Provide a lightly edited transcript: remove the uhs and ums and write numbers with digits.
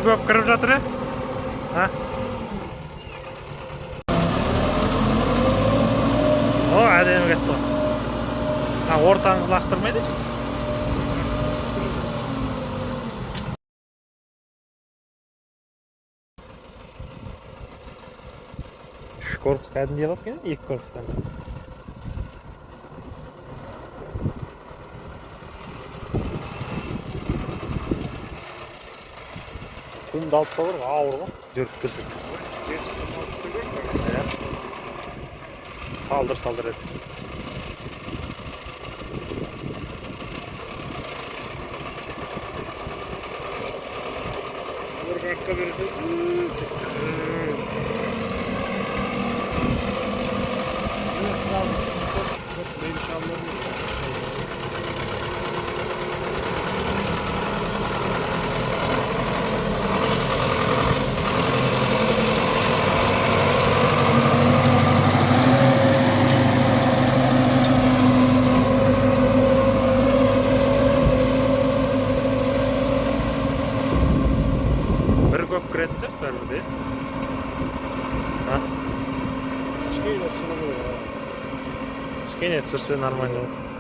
көп кіріп жатыр, а? О, әдемі кетті. Ha, ортаңыз лақтырмайды? Үш корпус кәдімгідей қалады екен, екі корпустан. Құмды алып салыр, ауыр ғой, жүріп келсек. Салдыр еді. Артқа бересің. Бір көп кіретін жоқ бәрібір де. Кішкене түсірсе нормально болады.